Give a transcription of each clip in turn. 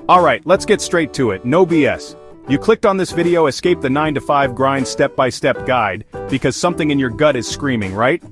Alright, let's get straight to it, no BS. You clicked on this video, Escape the 9 to 5 Grind Step-by-Step Guide, because something in your gut is screaming, right?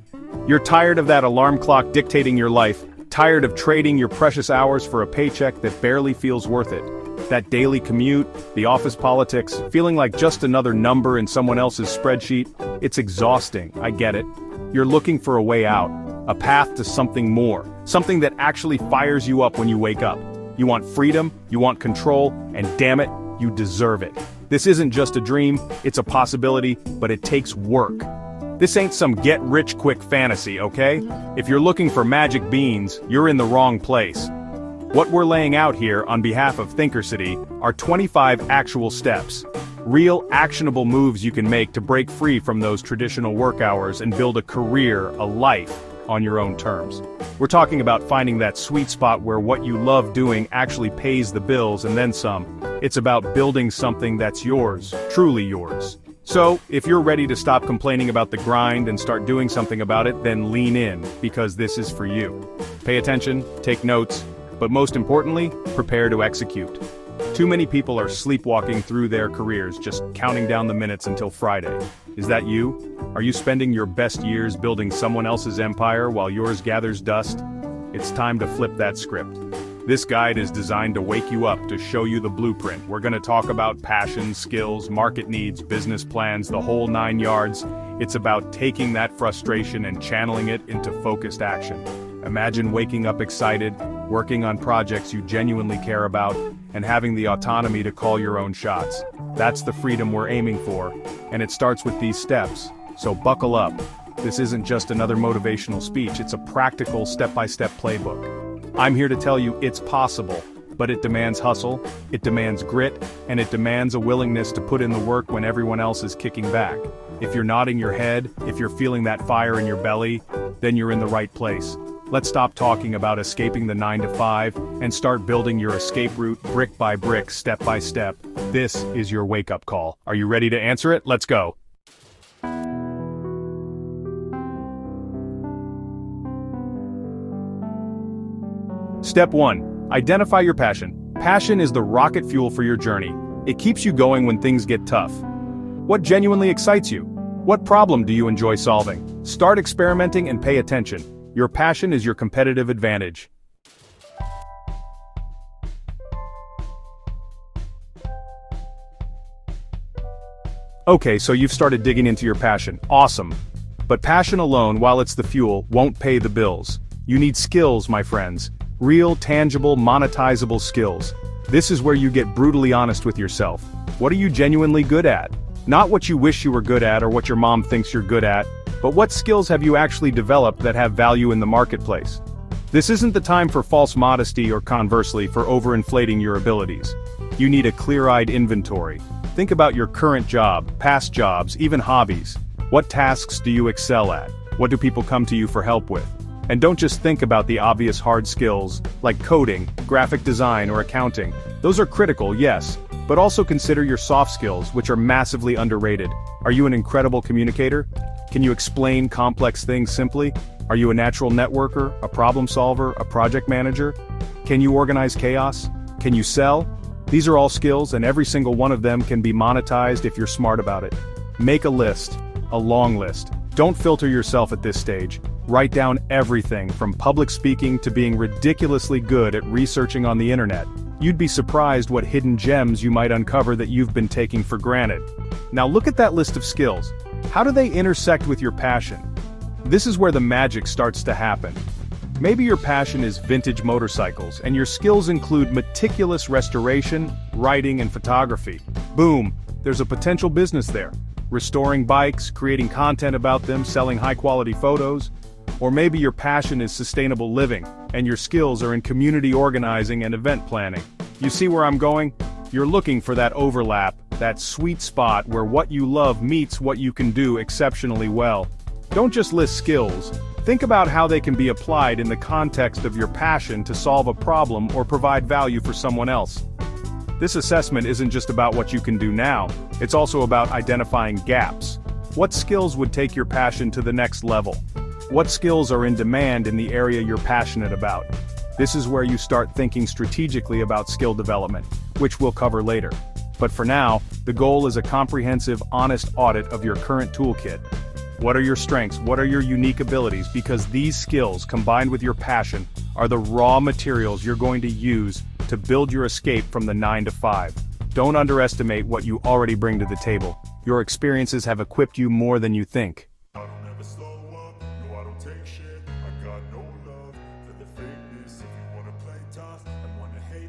You're tired of that alarm clock dictating your life, tired of trading your precious hours for a paycheck that barely feels worth it. That daily commute, the office politics, feeling like just another number in someone else's spreadsheet, it's exhausting, I get it. You're looking for a way out, a path to something more, something that actually fires you up when you wake up. You want freedom, you want control, and damn it, you deserve it. This isn't just a dream, it's a possibility, but it takes work. This ain't some get-rich-quick fantasy, okay? If you're looking for magic beans, you're in the wrong place. What we're laying out here on behalf of THINKERSITY are 25 actual steps. Real, actionable moves you can make to break free from those traditional work hours and build a career, a life, on your own terms. We're talking about finding that sweet spot where what you love doing actually pays the bills and then some. It's about building something that's yours, truly yours. So, if you're ready to stop complaining about the grind and start doing something about it, then lean in, because this is for you. Pay attention, take notes, but most importantly, prepare to execute. Too many people are sleepwalking through their careers, just counting down the minutes until Friday. Is that you? Are you spending your best years building someone else's empire while yours gathers dust? It's time to flip that script. This guide is designed to wake you up, to show you the blueprint. We're going to talk about passion, skills, market needs, business plans, the whole 9 yards. It's about taking that frustration and channeling it into focused action. Imagine waking up excited, working on projects you genuinely care about, and having the autonomy to call your own shots. That's the freedom we're aiming for, and it starts with these steps. So buckle up. This isn't just another motivational speech, it's a practical step-by-step playbook. I'm here to tell you it's possible, but it demands hustle, it demands grit, and it demands a willingness to put in the work when everyone else is kicking back. If you're nodding your head, if you're feeling that fire in your belly, then you're in the right place. Let's stop talking about escaping the 9 to 5 and start building your escape route brick by brick, step by step. This is your wake-up call. Are you ready to answer it? Let's go. Step 1. Identify your passion. Passion is the rocket fuel for your journey. It keeps you going when things get tough. What genuinely excites you? What problem do you enjoy solving? Start experimenting and pay attention. Your passion is your competitive advantage. Okay, so you've started digging into your passion. Awesome. But passion alone, while it's the fuel, won't pay the bills. You need skills, my friends. Real, tangible, monetizable skills. This is where you get brutally honest with yourself. What are you genuinely good at? Not what you wish you were good at or what your mom thinks you're good at, but what skills have you actually developed that have value in the marketplace? This isn't the time for false modesty or conversely for overinflating your abilities. You need a clear-eyed inventory. Think about your current job, past jobs, even hobbies. What tasks do you excel at? What do people come to you for help with? And don't just think about the obvious hard skills, like coding, graphic design, or accounting. Those are critical, yes, but also consider your soft skills, which are massively underrated. Are you an incredible communicator? Can you explain complex things simply? Are you a natural networker, a problem solver, a project manager? Can you organize chaos? Can you sell? These are all skills, and every single one of them can be monetized if you're smart about it. Make a list, a long list. Don't filter yourself at this stage. Write down everything from public speaking to being ridiculously good at researching on the internet. You'd be surprised what hidden gems you might uncover that you've been taking for granted. Now look at that list of skills. How do they intersect with your passion? This is where the magic starts to happen. Maybe your passion is vintage motorcycles, and your skills include meticulous restoration, writing, and photography. Boom, there's a potential business there. Restoring bikes, creating content about them, selling high-quality photos. Or maybe your passion is sustainable living, and your skills are in community organizing and event planning. You see where I'm going? You're looking for that overlap, that sweet spot where what you love meets what you can do exceptionally well. Don't just list skills. Think about how they can be applied in the context of your passion to solve a problem or provide value for someone else. This assessment isn't just about what you can do now, it's also about identifying gaps. What skills would take your passion to the next level? What skills are in demand in the area you're passionate about? This is where you start thinking strategically about skill development, which we'll cover later. But for now, the goal is a comprehensive, honest audit of your current toolkit. What are your strengths? What are your unique abilities? Because these skills, combined with your passion, are the raw materials you're going to use to build your escape from the 9-to-5. Don't underestimate what you already bring to the table. Your experiences have equipped you more than you think.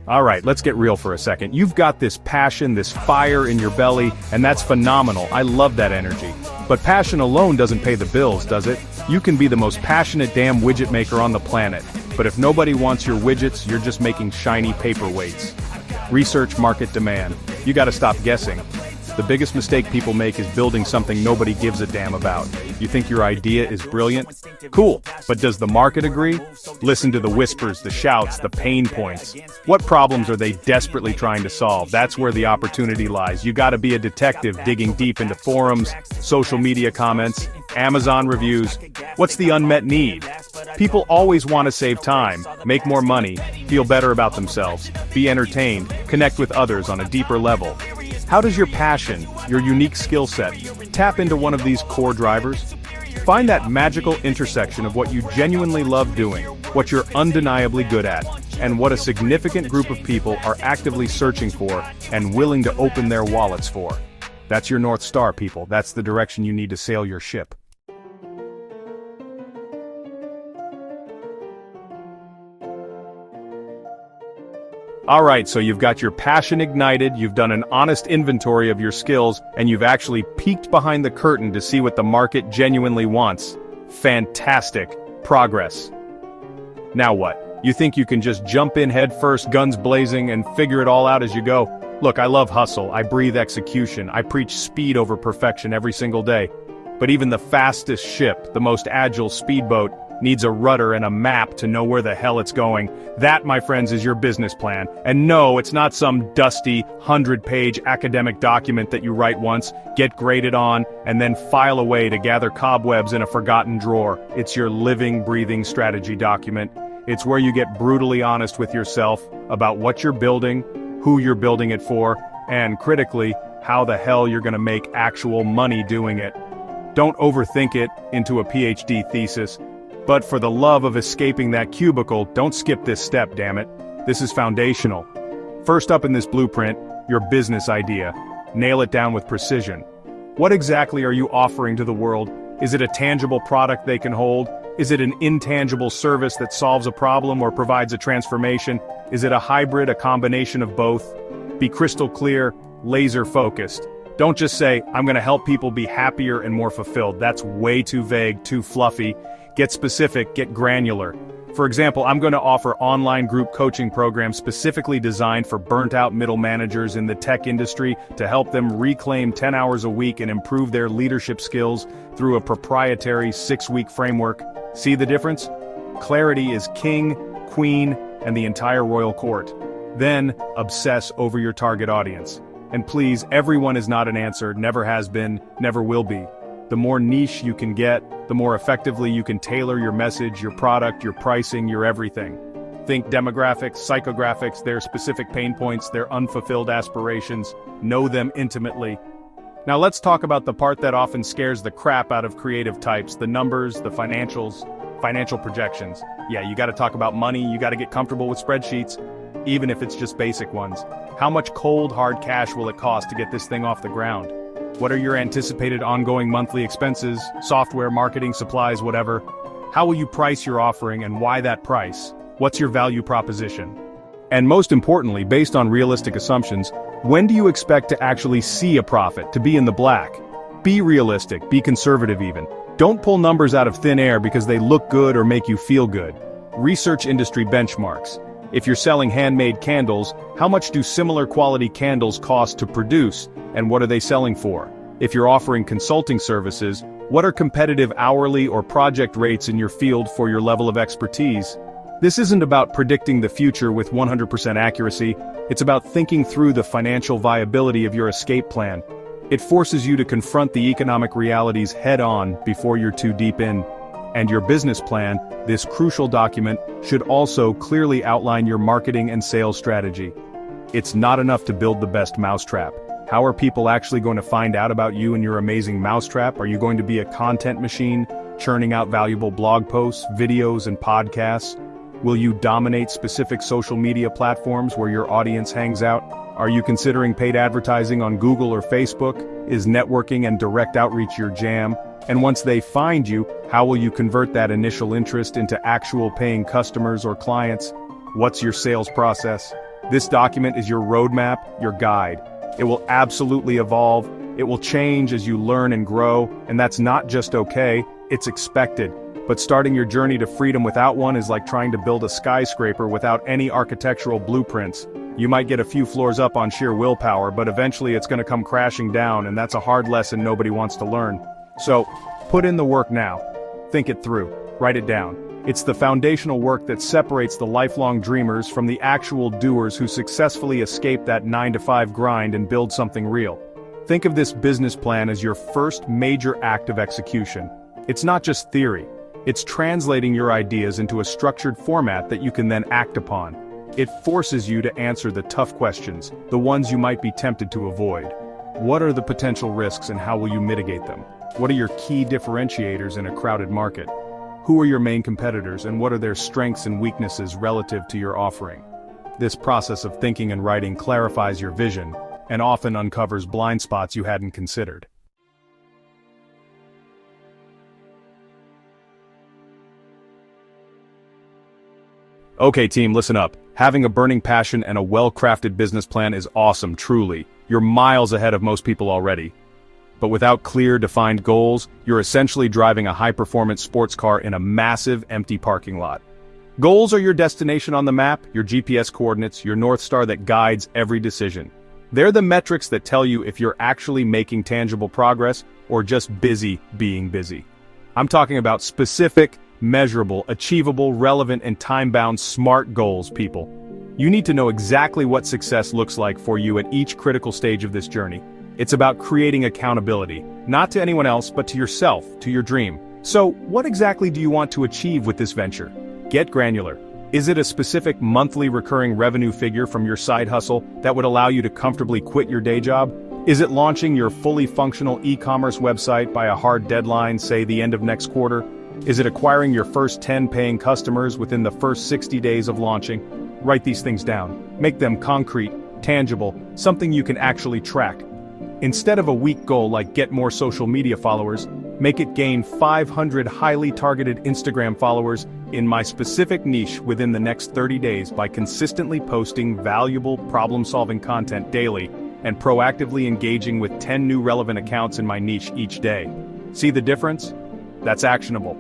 Alright, let's get real for a second. You've got this passion, this fire in your belly, and that's phenomenal. I love that energy. But passion alone doesn't pay the bills, does it? You can be the most passionate damn widget maker on the planet, but if nobody wants your widgets, you're just making shiny paperweights. Research market demand. You gotta stop guessing. The biggest mistake people make is building something nobody gives a damn about. You think your idea is brilliant? Cool, but does the market agree? Listen to the whispers, the shouts, the pain points. What problems are they desperately trying to solve? That's where the opportunity lies. You gotta be a detective digging deep into forums, social media comments, Amazon reviews. What's the unmet need? People always want to save time, make more money, feel better about themselves, be entertained, connect with others on a deeper level. How does your passion, your unique skill set, tap into one of these core drivers? Find that magical intersection of what you genuinely love doing, what you're undeniably good at, and what a significant group of people are actively searching for and willing to open their wallets for. That's your North Star, people. That's the direction you need to sail your ship. Alright, so you've got your passion ignited, you've done an honest inventory of your skills, and you've actually peeked behind the curtain to see what the market genuinely wants. Fantastic. Progress. Now what? You think you can just jump in head first, guns blazing, and figure it all out as you go? Look, I love hustle, I breathe execution, I preach speed over perfection every single day. But even the fastest ship, the most agile speedboat, needs a rudder and a map to know where the hell it's going. That, my friends, is your business plan. And no, it's not some dusty, 100-page academic document that you write once, get graded on, and then file away to gather cobwebs in a forgotten drawer. It's your living, breathing strategy document. It's where you get brutally honest with yourself about what you're building, who you're building it for, and critically, how the hell you're gonna make actual money doing it. Don't overthink it into a PhD thesis. But for the love of escaping that cubicle, don't skip this step, damn it. This is foundational. First up in this blueprint, your business idea. Nail it down with precision. What exactly are you offering to the world? Is it a tangible product they can hold? Is it an intangible service that solves a problem or provides a transformation? Is it a hybrid, a combination of both? Be crystal clear, laser focused. Don't just say, I'm gonna help people be happier and more fulfilled. That's way too vague, too fluffy. Get specific, get granular. For example, I'm going to offer online group coaching programs specifically designed for burnt-out middle managers in the tech industry to help them reclaim 10 hours a week and improve their leadership skills through a proprietary 6-week framework. See the difference? Clarity is king, queen, and the entire royal court. Then, obsess over your target audience. And please, everyone is not an answer, never has been, never will be. The more niche you can get, the more effectively you can tailor your message, your product, your pricing, your everything. Think demographics, psychographics, their specific pain points, their unfulfilled aspirations. Know them intimately. Now let's talk about the part that often scares the crap out of creative types, the numbers, the financials, financial projections. Yeah, you gotta talk about money, you gotta get comfortable with spreadsheets, even if it's just basic ones. How much cold, hard cash will it cost to get this thing off the ground? What are your anticipated ongoing monthly expenses, software, marketing, supplies, whatever? How will you price your offering and why that price? What's your value proposition? And most importantly, based on realistic assumptions, when do you expect to actually see a profit, to be in the black? Be realistic, be conservative even. Don't pull numbers out of thin air because they look good or make you feel good. Research industry benchmarks. If you're selling handmade candles, how much do similar quality candles cost to produce, and what are they selling for? If you're offering consulting services, what are competitive hourly or project rates in your field for your level of expertise? This isn't about predicting the future with 100% accuracy, it's about thinking through the financial viability of your escape plan. It forces you to confront the economic realities head-on before you're too deep in. And your business plan, this crucial document, should also clearly outline your marketing and sales strategy. It's not enough to build the best mousetrap. How are people actually going to find out about you and your amazing mousetrap? Are you going to be a content machine, churning out valuable blog posts, videos, and podcasts? Will you dominate specific social media platforms where your audience hangs out? Are you considering paid advertising on Google or Facebook? Is networking and direct outreach your jam? And once they find you, how will you convert that initial interest into actual paying customers or clients? What's your sales process? This document is your roadmap, your guide. It will absolutely evolve. It will change as you learn and grow, and that's not just okay, it's expected. But starting your journey to freedom without one is like trying to build a skyscraper without any architectural blueprints. You might get a few floors up on sheer willpower, but eventually it's going to come crashing down, and that's a hard lesson nobody wants to learn. So, put in the work now. Think it through. Write it down. It's the foundational work that separates the lifelong dreamers from the actual doers who successfully escape that 9-to-5 grind and build something real. Think of this business plan as your first major act of execution. It's not just theory. It's translating your ideas into a structured format that you can then act upon. It forces you to answer the tough questions, the ones you might be tempted to avoid. What are the potential risks and how will you mitigate them? What are your key differentiators in a crowded market? Who are your main competitors and what are their strengths and weaknesses relative to your offering? This process of thinking and writing clarifies your vision and often uncovers blind spots you hadn't considered. Okay team, listen up. Having a burning passion and a well-crafted business plan is awesome, truly. You're miles ahead of most people already. But without clear, defined goals, you're essentially driving a high-performance sports car in a massive, empty parking lot. Goals are your destination on the map, your GPS coordinates, your North Star that guides every decision. They're the metrics that tell you if you're actually making tangible progress or just busy being busy. I'm talking about specific, measurable, achievable, relevant, and time-bound SMART goals, people. You need to know exactly what success looks like for you at each critical stage of this journey. It's about creating accountability, not to anyone else, but to yourself, to your dream. So, what exactly do you want to achieve with this venture? Get granular. Is it a specific monthly recurring revenue figure from your side hustle that would allow you to comfortably quit your day job? Is it launching your fully functional e-commerce website by a hard deadline, say the end of next quarter? Is it acquiring your first 10 paying customers within the first 60 days of launching? Write these things down. Make them concrete, tangible, something you can actually track. Instead of a weak goal like get more social media followers, make it gain 500 highly targeted Instagram followers in my specific niche within the next 30 days by consistently posting valuable problem-solving content daily and proactively engaging with 10 new relevant accounts in my niche each day. See the difference? That's actionable.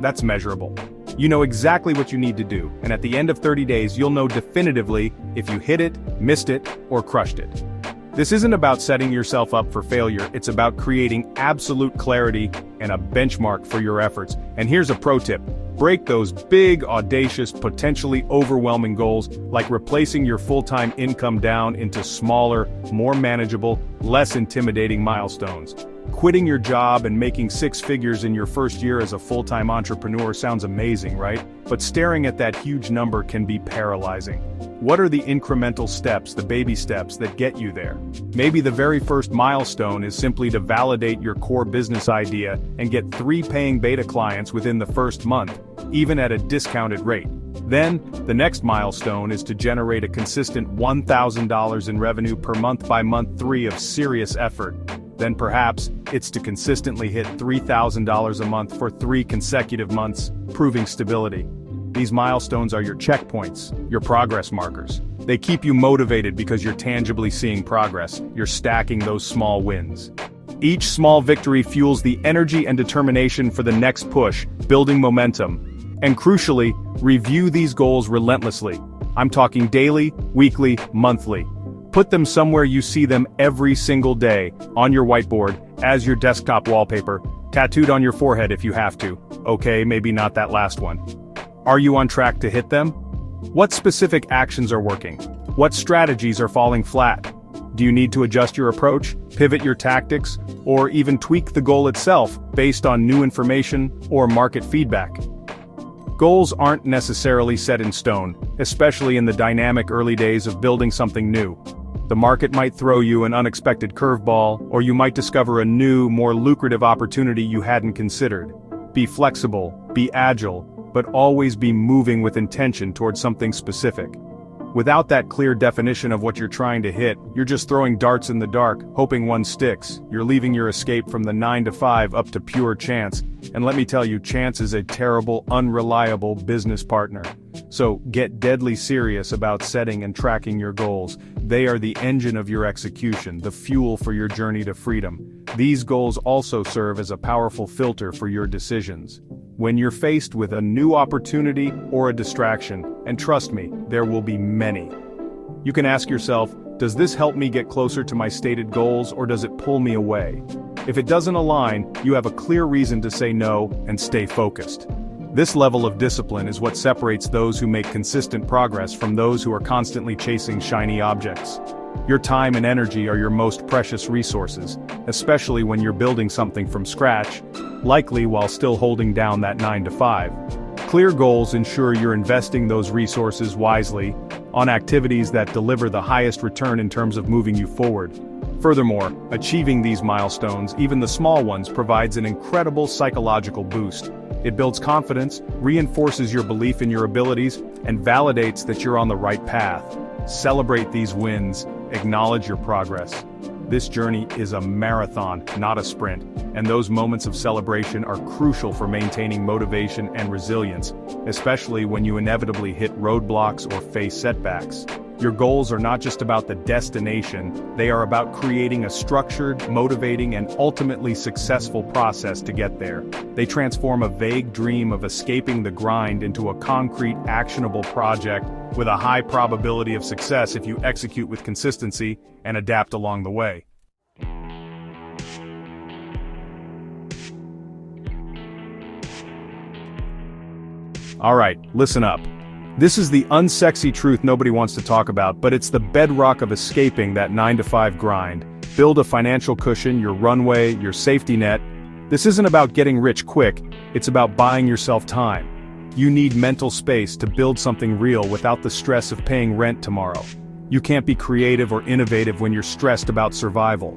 That's measurable. You know exactly what you need to do, and at the end of 30 days you'll know definitively if you hit it, missed it, or crushed it. This isn't about setting yourself up for failure, it's about creating absolute clarity and a benchmark for your efforts. And here's a pro tip. Break those big, audacious, potentially overwhelming goals, like replacing your full-time income down into smaller, more manageable, less intimidating milestones. Quitting your job and making 6 figures in your first year as a full-time entrepreneur sounds amazing, right? But staring at that huge number can be paralyzing. What are the incremental steps, the baby steps that get you there? Maybe the very first milestone is simply to validate your core business idea and get 3 paying beta clients within the first month, even at a discounted rate. Then, the next milestone is to generate a consistent $1,000 in revenue per month by month 3 of serious effort. Then perhaps, it's to consistently hit $3,000 a month for 3 consecutive months, proving stability. These milestones are your checkpoints, your progress markers. They keep you motivated because you're tangibly seeing progress, you're stacking those small wins. Each small victory fuels the energy and determination for the next push, building momentum. And crucially, review these goals relentlessly. I'm talking daily, weekly, monthly. Put them somewhere you see them every single day, on your whiteboard, as your desktop wallpaper, tattooed on your forehead if you have to. Okay, maybe not that last one. Are you on track to hit them? What specific actions are working? What strategies are falling flat? Do you need to adjust your approach, pivot your tactics, or even tweak the goal itself based on new information or market feedback? Goals aren't necessarily set in stone, especially in the dynamic early days of building something new. The market might throw you an unexpected curveball, or you might discover a new, more lucrative opportunity you hadn't considered. Be flexible, be agile, but always be moving with intention towards something specific. Without that clear definition of what you're trying to hit, you're just throwing darts in the dark, hoping one sticks. You're leaving your escape from the 9 to 5 up to pure chance. And let me tell you, chance is a terrible, unreliable business partner. So get deadly serious about setting and tracking your goals. They are the engine of your execution, the fuel for your journey to freedom. These goals also serve as a powerful filter for your decisions. When you're faced with a new opportunity or a distraction, and trust me, there will be many, you can ask yourself, does this help me get closer to my stated goals, or does it pull me away? If it doesn't align, you have a clear reason to say no and stay focused. This level of discipline is what separates those who make consistent progress from those who are constantly chasing shiny objects. Your time and energy are your most precious resources, especially when you're building something from scratch, likely while still holding down that 9 to 5. Clear goals ensure you're investing those resources wisely on activities that deliver the highest return in terms of moving you forward. Furthermore, achieving these milestones, even the small ones, provides an incredible psychological boost. It builds confidence, reinforces your belief in your abilities, and validates that you're on the right path. Celebrate these wins, acknowledge your progress. This journey is a marathon, not a sprint, and those moments of celebration are crucial for maintaining motivation and resilience, especially when you inevitably hit roadblocks or face setbacks. Your goals are not just about the destination, they are about creating a structured, motivating, and ultimately successful process to get there. They transform a vague dream of escaping the grind into a concrete, actionable project with a high probability of success if you execute with consistency and adapt along the way. Alright, listen up. This is the unsexy truth nobody wants to talk about, but it's the bedrock of escaping that 9 to 5 grind. Build a financial cushion, your runway, your safety net. This isn't about getting rich quick, it's about buying yourself time. You need mental space to build something real without the stress of paying rent tomorrow. You can't be creative or innovative when you're stressed about survival.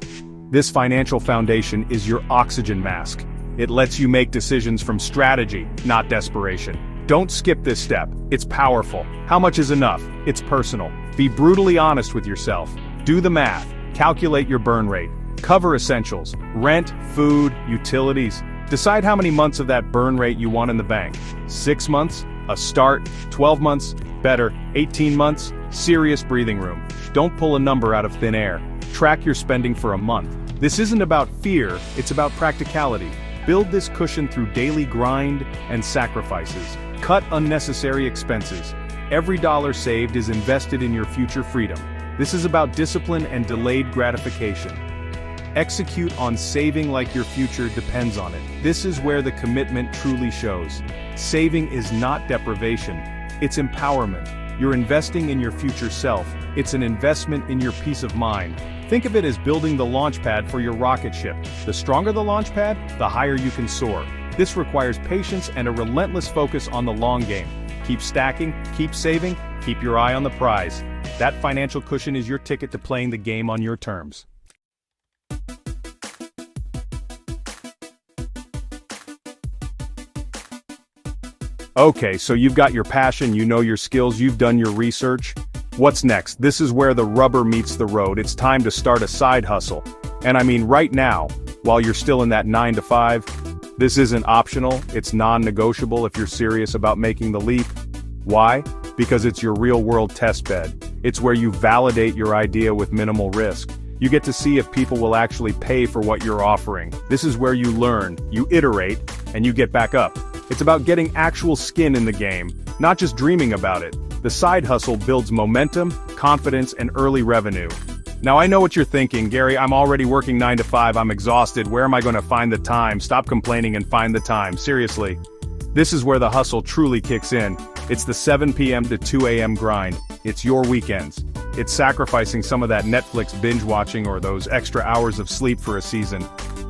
This financial foundation is your oxygen mask. It lets you make decisions from strategy, not desperation. Don't skip this step, it's powerful. How much is enough? It's personal. Be brutally honest with yourself. Do the math, calculate your burn rate, cover essentials, rent, food, utilities. Decide how many months of that burn rate you want in the bank. 6 months? A start? 12 months? Better? 18 months? Serious breathing room. Don't pull a number out of thin air. Track your spending for a month. This isn't about fear, it's about practicality. Build this cushion through daily grind and sacrifices. Cut unnecessary expenses. Every dollar saved is invested in your future freedom. This is about discipline and delayed gratification. Execute on saving like your future depends on it. This is where the commitment truly shows. Saving is not deprivation, it's empowerment. You're investing in your future self. It's an investment in your peace of mind. Think of it as building the launch pad for your rocket ship. The stronger the launch pad, the higher you can soar. This requires patience and a relentless focus on the long game. Keep stacking, keep saving, keep your eye on the prize. That financial cushion is your ticket to playing the game on your terms. Okay, so you've got your passion, you know your skills, you've done your research. What's next? This is where the rubber meets the road. It's time to start a side hustle. And I mean right now, while you're still in that 9 to 5, this isn't optional, it's non-negotiable if you're serious about making the leap. Why? Because it's your real-world test bed. It's where you validate your idea with minimal risk. You get to see if people will actually pay for what you're offering. This is where you learn, you iterate, and you get back up. It's about getting actual skin in the game, not just dreaming about it. The side hustle builds momentum, confidence, and early revenue. Now I know what you're thinking, Gary, I'm already working 9 to 5, I'm exhausted, where am I going to find the time? Stop complaining and find the time, seriously. This is where the hustle truly kicks in. It's the 7 p.m. to 2 a.m. grind. It's your weekends. It's sacrificing some of that Netflix binge watching or those extra hours of sleep for a season.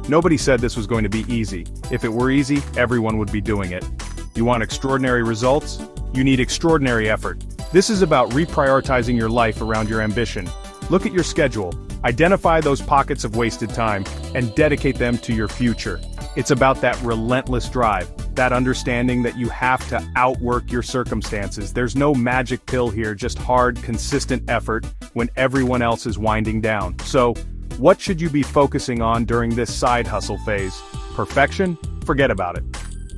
Nobody said this was going to be easy. If it were easy, everyone would be doing it. You want extraordinary results? You need extraordinary effort. This is about reprioritizing your life around your ambition. Look at your schedule, identify those pockets of wasted time, and dedicate them to your future. It's about that relentless drive, that understanding that you have to outwork your circumstances. There's no magic pill here, just hard, consistent effort when everyone else is winding down. So, what should you be focusing on during this side hustle phase? Perfection? Forget about it.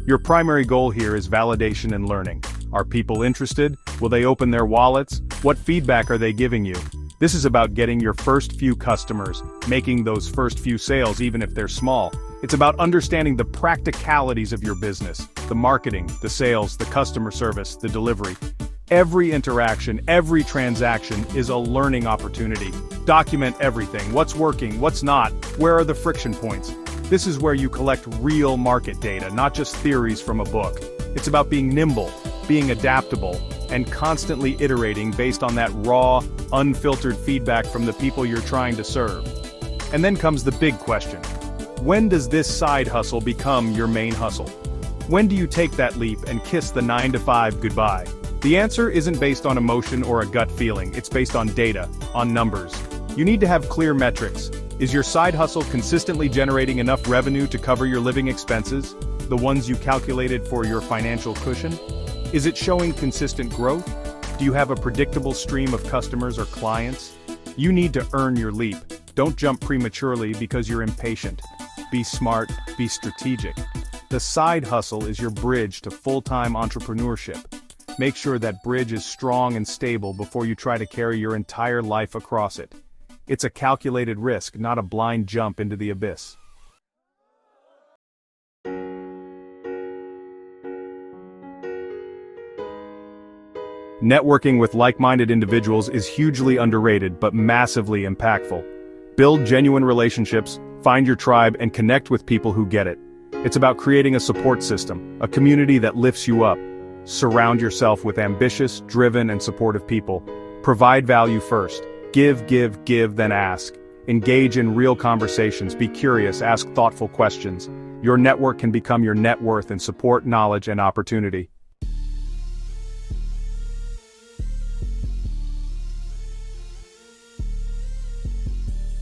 Your primary goal here is validation and learning. Are people interested? Will they open their wallets? What feedback are they giving you? This is about getting your first few customers, making those first few sales even if they're small. It's about understanding the practicalities of your business, the marketing, the sales, the customer service, the delivery. Every interaction, every transaction is a learning opportunity. Document everything, what's working, what's not, where are the friction points. This is where you collect real market data, not just theories from a book. It's about being nimble, being adaptable, and constantly iterating based on that raw, unfiltered feedback from the people you're trying to serve. And then comes the big question. When does this side hustle become your main hustle? When do you take that leap and kiss the 9-to-5 goodbye? The answer isn't based on emotion or a gut feeling, it's based on data, on numbers. You need to have clear metrics. Is your side hustle consistently generating enough revenue to cover your living expenses, the ones you calculated for your financial cushion? Is it showing consistent growth? Do you have a predictable stream of customers or clients? You need to earn your leap. Don't jump prematurely because you're impatient. Be smart, be strategic. The side hustle is your bridge to full-time entrepreneurship. Make sure that bridge is strong and stable before you try to carry your entire life across it. It's a calculated risk, not a blind jump into the abyss. Networking with like-minded individuals is hugely underrated but massively impactful. Build genuine relationships, find your tribe, and connect with people who get it. It's about creating a support system, a community that lifts you up. Surround yourself with ambitious, driven, and supportive people. Provide value first. Give, then ask. Engage in real conversations, be curious, ask thoughtful questions. Your network can become your net worth in support, knowledge, and opportunity.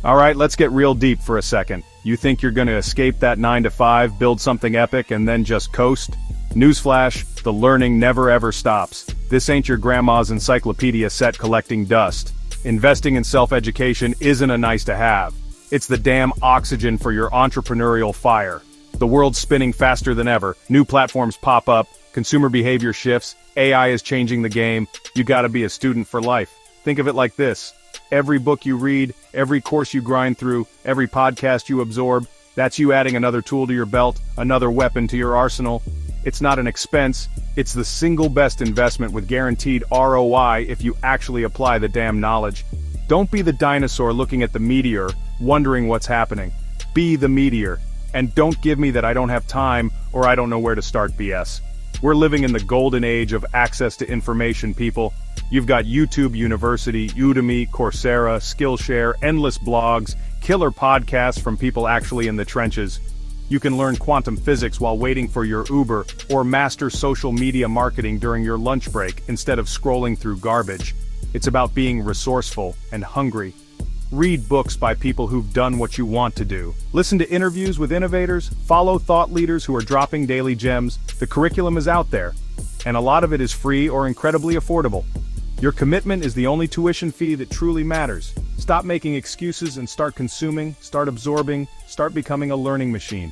Alright, let's get real deep for a second. You think you're gonna escape that 9-to-5, build something epic, and then just coast? Newsflash, the learning never ever stops. This ain't your grandma's encyclopedia set collecting dust. Investing in self-education isn't a nice to have. It's the damn oxygen for your entrepreneurial fire. The world's spinning faster than ever, new platforms pop up, consumer behavior shifts, AI is changing the game, you gotta be a student for life. Think of it like this. Every book you read, every course you grind through, every podcast you absorb, that's you adding another tool to your belt, another weapon to your arsenal. It's not an expense, it's the single best investment with guaranteed ROI if you actually apply the damn knowledge. Don't be the dinosaur looking at the meteor, wondering what's happening. Be the meteor. And don't give me that I don't have time or I don't know where to start BS. We're living in the golden age of access to information, people. You've got YouTube University, Udemy, Coursera, Skillshare, endless blogs, killer podcasts from people actually in the trenches. You can learn quantum physics while waiting for your Uber, or master social media marketing during your lunch break instead of scrolling through garbage. It's about being resourceful and hungry. Read books by people who've done what you want to do. Listen to interviews with innovators, follow thought leaders who are dropping daily gems. The curriculum is out there, and a lot of it is free or incredibly affordable. Your commitment is the only tuition fee that truly matters. Stop making excuses and start consuming, start absorbing, start becoming a learning machine.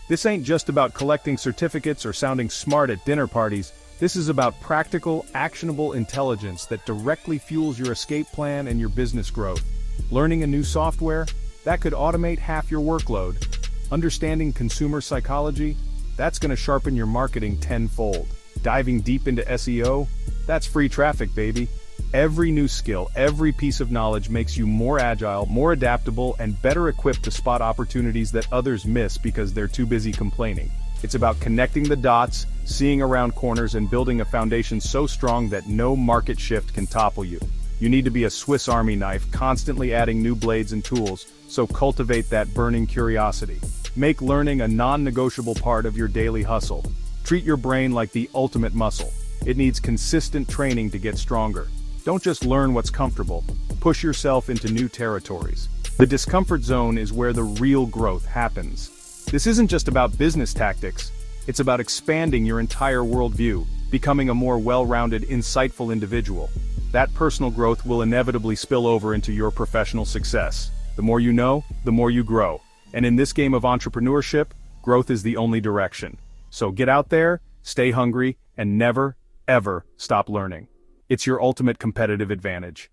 This ain't just about collecting certificates or sounding smart at dinner parties. This is about practical, actionable intelligence that directly fuels your escape plan and your business growth. Learning a new software? That could automate half your workload. Understanding consumer psychology? That's going to sharpen your marketing tenfold. Diving deep into SEO? That's free traffic, baby. Every new skill, every piece of knowledge makes you more agile, more adaptable, and better equipped to spot opportunities that others miss because they're too busy complaining. It's about connecting the dots, seeing around corners, and building a foundation so strong that no market shift can topple you. You need to be a Swiss Army knife, constantly adding new blades and tools, so cultivate that burning curiosity. Make learning a non-negotiable part of your daily hustle. Treat your brain like the ultimate muscle. It needs consistent training to get stronger. Don't just learn what's comfortable. Push yourself into new territories. The discomfort zone is where the real growth happens. This isn't just about business tactics. It's about expanding your entire worldview, becoming a more well-rounded, insightful individual. That personal growth will inevitably spill over into your professional success. The more you know, the more you grow. And in this game of entrepreneurship, growth is the only direction. So get out there, stay hungry, and never, ever stop learning. It's your ultimate competitive advantage.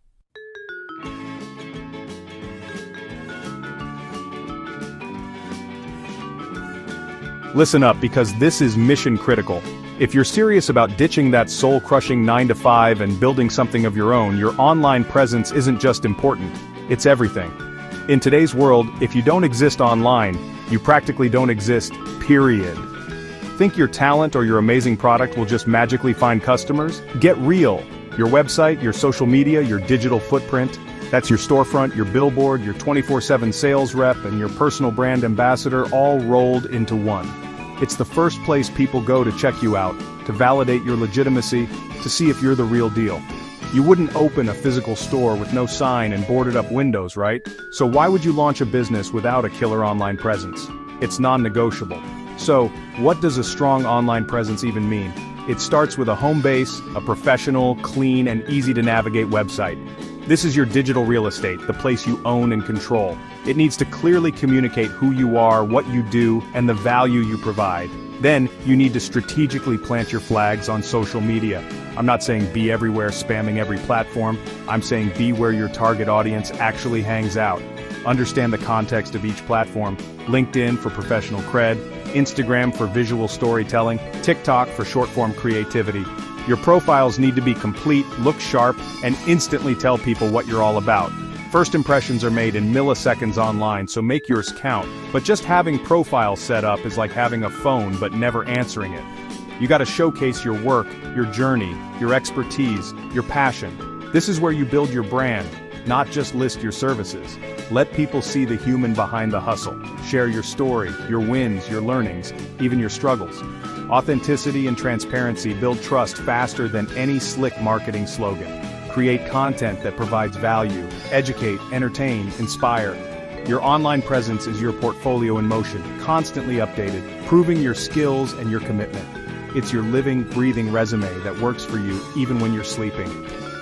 Listen up, because this is mission critical. If you're serious about ditching that soul-crushing 9-to-5 and building something of your own, your online presence isn't just important, it's everything. In today's world, if you don't exist online, you practically don't exist, period. Think your talent or your amazing product will just magically find customers? Get real. Your website, your social media, your digital footprint, that's your storefront, your billboard, your 24/7 sales rep, and your personal brand ambassador all rolled into one. It's the first place people go to check you out, to validate your legitimacy, to see if you're the real deal. You wouldn't open a physical store with no sign and boarded up windows, right? So why would you launch a business without a killer online presence? It's non-negotiable. So, what does a strong online presence even mean? It starts with a home base, a professional, clean, and easy-to-navigate website. This is your digital real estate, the place you own and control. It needs to clearly communicate who you are, what you do, and the value you provide. Then, you need to strategically plant your flags on social media. I'm not saying be everywhere spamming every platform, I'm saying be where your target audience actually hangs out. Understand the context of each platform. LinkedIn for professional cred, Instagram for visual storytelling, TikTok for short-form creativity. Your profiles need to be complete, look sharp, and instantly tell people what you're all about. First impressions are made in milliseconds online, so make yours count. But just having profiles set up is like having a phone but never answering it. You gotta showcase your work, your journey, your expertise, your passion. This is where you build your brand, not just list your services. Let people see the human behind the hustle. Share your story, your wins, your learnings, even your struggles. Authenticity and transparency build trust faster than any slick marketing slogan. Create content that provides value, educate, entertain, inspire. Your online presence is your portfolio in motion, constantly updated, proving your skills and your commitment. It's your living, breathing resume that works for you even when you're sleeping.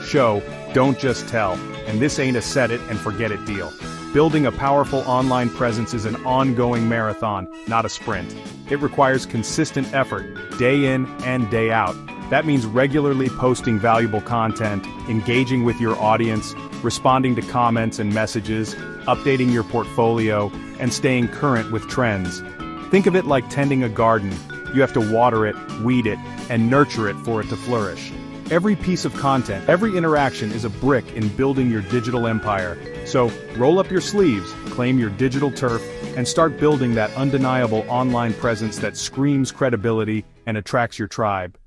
Show, don't just tell, and this ain't a set it and forget it deal. Building a powerful online presence is an ongoing marathon, not a sprint. It requires consistent effort, day in and day out. That means regularly posting valuable content, engaging with your audience, responding to comments and messages, updating your portfolio, and staying current with trends. Think of it like tending a garden. You have to water it, weed it, and nurture it for it to flourish. Every piece of content, every interaction is a brick in building your digital empire. So, roll up your sleeves, claim your digital turf, and start building that undeniable online presence that screams credibility and attracts your tribe.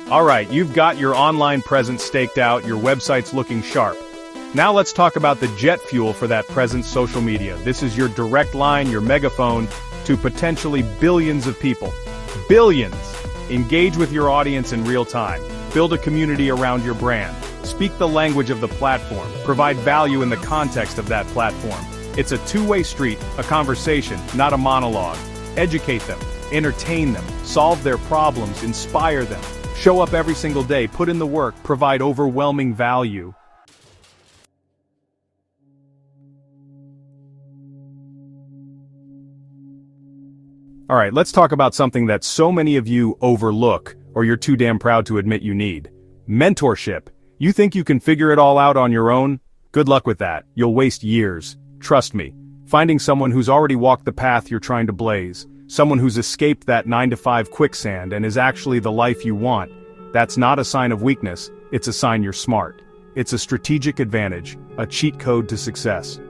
Alright, you've got your online presence staked out, your website's looking sharp. Now let's talk about the jet fuel for that presence: social media. This is your direct line, your megaphone, to potentially billions of people. Billions! Engage with your audience in real time. Build a community around your brand. Speak the language of the platform. Provide value in the context of that platform. It's a two-way street, a conversation, not a monologue. Educate them, entertain them, solve their problems, inspire them. Show up every single day, put in the work, provide overwhelming value. Alright, let's talk about something that so many of you overlook, or you're too damn proud to admit you need. Mentorship. You think you can figure it all out on your own? Good luck with that. You'll waste years. Trust me. Finding someone who's already walked the path you're trying to blaze, someone who's escaped that 9-to-5 quicksand and is actually the life you want, that's not a sign of weakness, it's a sign you're smart. It's a strategic advantage, a cheat code to success.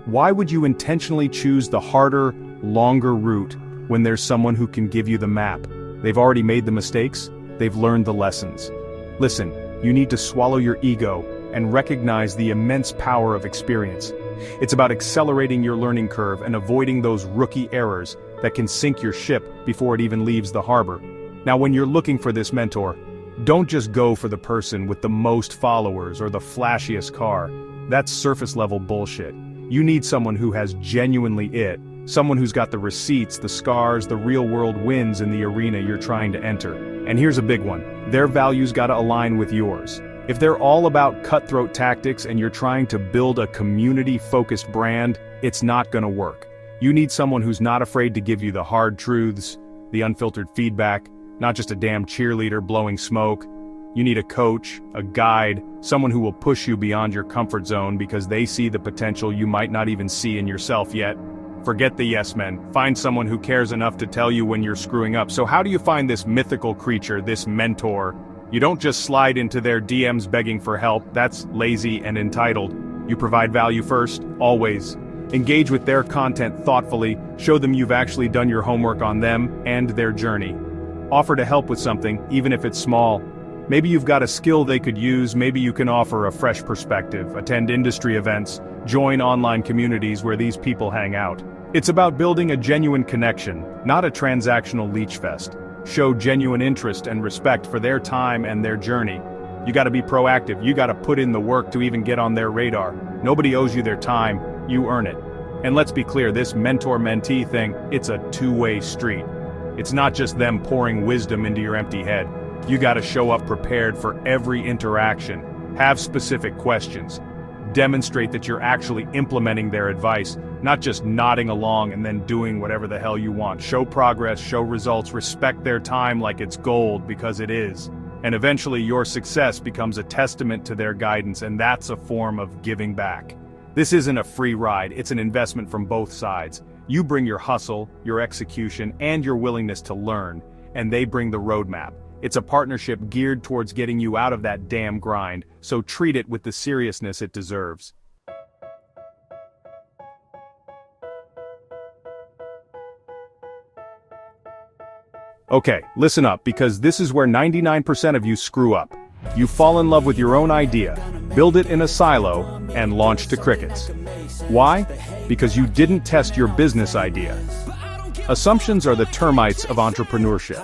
Why would you intentionally choose the harder, longer route when there's someone who can give you the map. They've already made the mistakes, they've learned the lessons. Listen, you need to swallow your ego and recognize the immense power of experience. It's about accelerating your learning curve and avoiding those rookie errors that can sink your ship before it even leaves the harbor. Now, when you're looking for this mentor, don't just go for the person with the most followers or the flashiest car. That's surface-level bullshit. You need someone who has genuinely it, someone who's got the receipts, the scars, the real-world wins in the arena you're trying to enter. And here's a big one. Their values gotta align with yours. If they're all about cutthroat tactics and you're trying to build a community-focused brand, it's not gonna work. You need someone who's not afraid to give you the hard truths, the unfiltered feedback, not just a damn cheerleader blowing smoke. You need a coach, a guide, someone who will push you beyond your comfort zone because they see the potential you might not even see in yourself yet. Forget the yes men. Find someone who cares enough to tell you when you're screwing up. So how do you find this mythical creature, this mentor? You don't just slide into their DMs begging for help. That's lazy and entitled. You provide value first, always. Engage with their content thoughtfully, show them you've actually done your homework on them and their journey. Offer to help with something, even if it's small. Maybe you've got a skill they could use, maybe you can offer a fresh perspective, attend industry events, join online communities where these people hang out. It's about building a genuine connection, not a transactional leech fest. Show genuine interest and respect for their time and their journey. You gotta be proactive, you gotta put in the work to even get on their radar. Nobody owes you their time, you earn it. And let's be clear, this mentor-mentee thing, it's a two-way street. It's not just them pouring wisdom into your empty head. You gotta show up prepared for every interaction. Have specific questions. Demonstrate that you're actually implementing their advice, not just nodding along and then doing whatever the hell you want. Show progress, show results, respect their time like it's gold, because it is. And eventually your success becomes a testament to their guidance, and that's a form of giving back. This isn't a free ride, it's an investment from both sides. You bring your hustle, your execution, and your willingness to learn, and they bring the roadmap. It's a partnership geared towards getting you out of that damn grind, so treat it with the seriousness it deserves. Okay, listen up, because this is where 99% of you screw up. You fall in love with your own idea, build it in a silo, and launch to crickets. Why? Because you didn't test your business idea. Assumptions are the termites of entrepreneurship.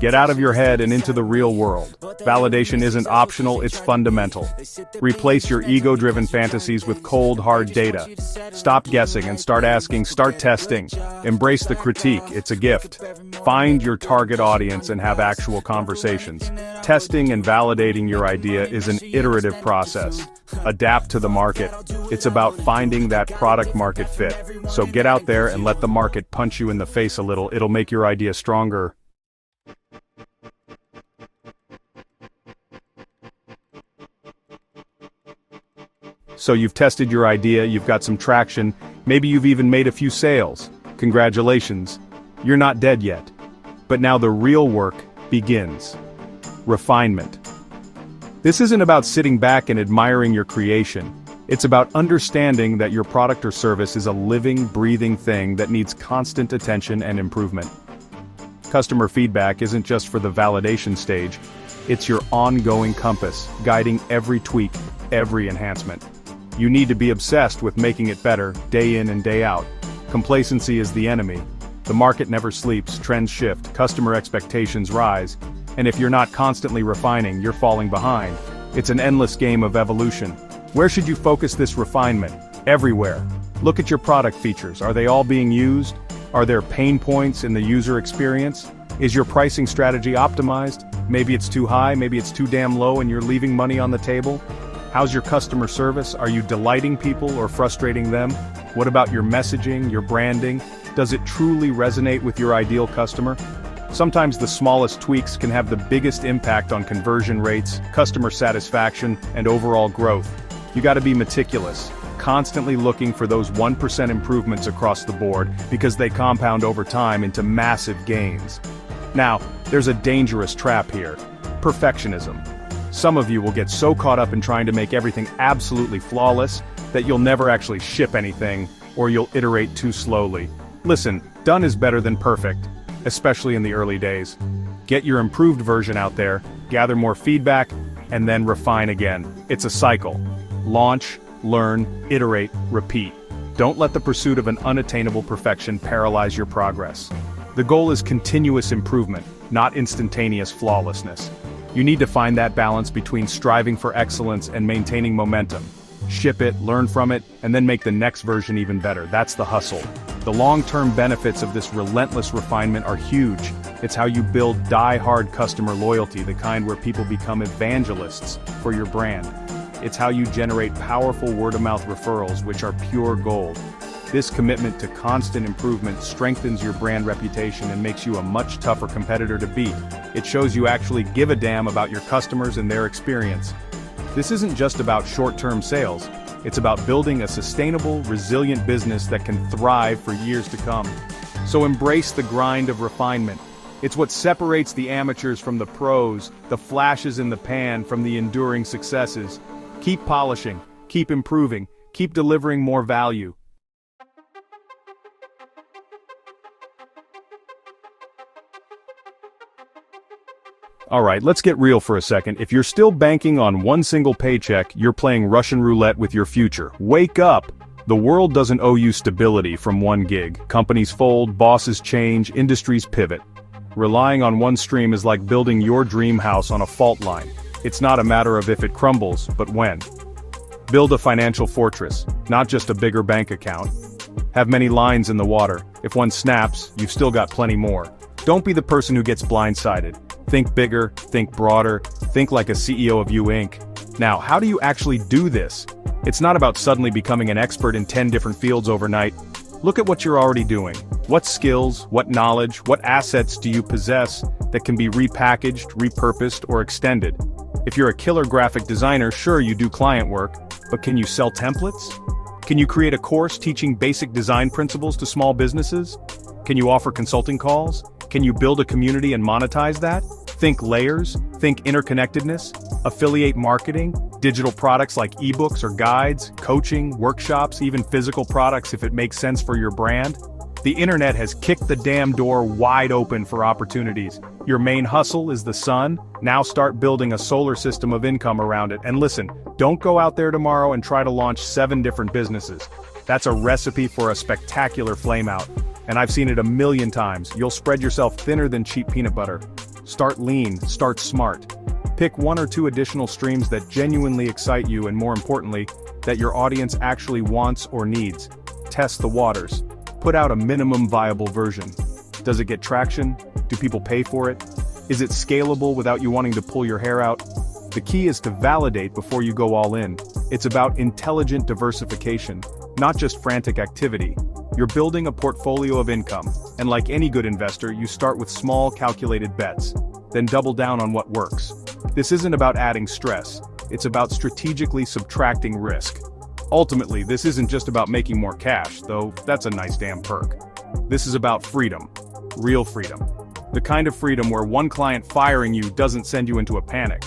Get out of your head and into the real world. Validation isn't optional, it's fundamental. Replace your ego-driven fantasies with cold, hard data. Stop guessing and start asking, start testing. Embrace the critique, it's a gift. Find your target audience and have actual conversations. Testing and validating your idea is an iterative process. Adapt to the market. It's about finding that product market fit. So get out there and let the market punch you in the face a little. It'll make your idea stronger. So you've tested your idea, you've got some traction, maybe you've even made a few sales. Congratulations. You're not dead yet. But now the real work begins. Refinement. This isn't about sitting back and admiring your creation. It's about understanding that your product or service is a living, breathing thing that needs constant attention and improvement. Customer feedback isn't just for the validation stage, it's your ongoing compass, guiding every tweak, every enhancement. You need to be obsessed with making it better, day in and day out. Complacency is the enemy. The market never sleeps, trends shift, customer expectations rise, and if you're not constantly refining, you're falling behind. It's an endless game of evolution. Where should you focus this refinement? Everywhere. Look at your product features. Are they all being used? Are there pain points in the user experience? Is your pricing strategy optimized? Maybe it's too high, maybe it's too damn low and you're leaving money on the table? How's your customer service? Are you delighting people or frustrating them? What about your messaging, your branding? Does it truly resonate with your ideal customer? Sometimes the smallest tweaks can have the biggest impact on conversion rates, customer satisfaction, and overall growth. You gotta be meticulous, constantly looking for those 1% improvements across the board because they compound over time into massive gains. Now, there's a dangerous trap here: perfectionism. Some of you will get so caught up in trying to make everything absolutely flawless that you'll never actually ship anything, or you'll iterate too slowly. Listen, Done is better than perfect, especially in the early days. Get your improved version out there, gather more feedback, and then refine again. It's a cycle. Launch, learn, iterate, repeat. Don't let the pursuit of an unattainable perfection paralyze your progress. The goal is continuous improvement, not instantaneous flawlessness. You need to find that balance between striving for excellence and maintaining momentum. Ship it, learn from it, and then make the next version even better. That's the hustle. The long-term benefits of this relentless refinement are huge. It's how you build die-hard customer loyalty, the kind where people become evangelists for your brand. It's how you generate powerful word-of-mouth referrals, which are pure gold. This commitment to constant improvement strengthens your brand reputation and makes you a much tougher competitor to beat. It shows you actually give a damn about your customers and their experience. This isn't just about short-term sales. It's about building a sustainable, resilient business that can thrive for years to come. So embrace the grind of refinement. It's what separates the amateurs from the pros, the flashes in the pan from the enduring successes. Keep polishing, keep improving, keep delivering more value. Alright, let's get real for a second. If you're still banking on one single paycheck, you're playing Russian roulette with your future. Wake up! The world doesn't owe you stability from one gig. Companies fold, bosses change, industries pivot. Relying on one stream is like building your dream house on a fault line. It's not a matter of if it crumbles, but when. Build a financial fortress, not just a bigger bank account. Have many lines in the water. If one snaps, you've still got plenty more. Don't be the person who gets blindsided. Think bigger, think broader, think like a CEO of You Inc. Now, how do you actually do this? It's not about suddenly becoming an expert in 10 different fields overnight. Look at what you're already doing. What skills, what knowledge, what assets do you possess that can be repackaged, repurposed, or extended? If you're a killer graphic designer, sure, you do client work, but can you sell templates? Can you create a course teaching basic design principles to small businesses? Can you offer consulting calls? Can you build a community and monetize that? Think layers, think interconnectedness, affiliate marketing, digital products like ebooks or guides, coaching, workshops, even physical products if it makes sense for your brand. The internet has kicked the damn door wide open for opportunities. Your main hustle is the sun. Now start building a solar system of income around it. And listen, don't go out there tomorrow and try to launch 7 different businesses. That's a recipe for a spectacular flameout. And I've seen it a million times. You'll spread yourself thinner than cheap peanut butter. Start lean, start smart. Pick 1 or 2 additional streams that genuinely excite you and, more importantly, that your audience actually wants or needs. Test the waters. Put out a minimum viable version. Does it get traction? Do people pay for it? Is it scalable without you wanting to pull your hair out? The key is to validate before you go all in. It's about intelligent diversification, not just frantic activity. You're building a portfolio of income, and like any good investor, you start with small, calculated bets, then double down on what works. This isn't about adding stress, it's about strategically subtracting risk. Ultimately, this isn't just about making more cash, though that's a nice damn perk. This is about freedom. Real freedom. The kind of freedom where one client firing you doesn't send you into a panic.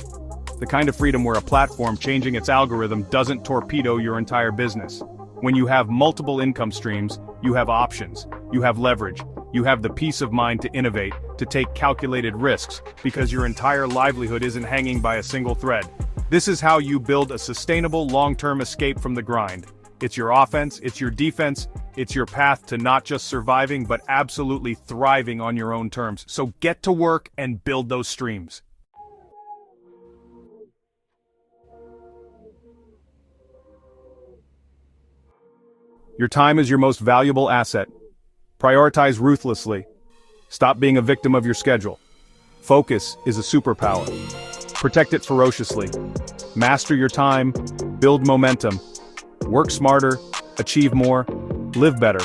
The kind of freedom where a platform changing its algorithm doesn't torpedo your entire business. When you have multiple income streams, you have options, you have leverage, you have the peace of mind to innovate, to take calculated risks, because your entire livelihood isn't hanging by a single thread. This is how you build a sustainable long-term escape from the grind. It's your offense, it's your defense, it's your path to not just surviving but absolutely thriving on your own terms. So get to work and build those streams. Your time is your most valuable asset. Prioritize ruthlessly. Stop being a victim of your schedule. Focus is a superpower. Protect it ferociously. Master your time, build momentum, work smarter, achieve more, live better.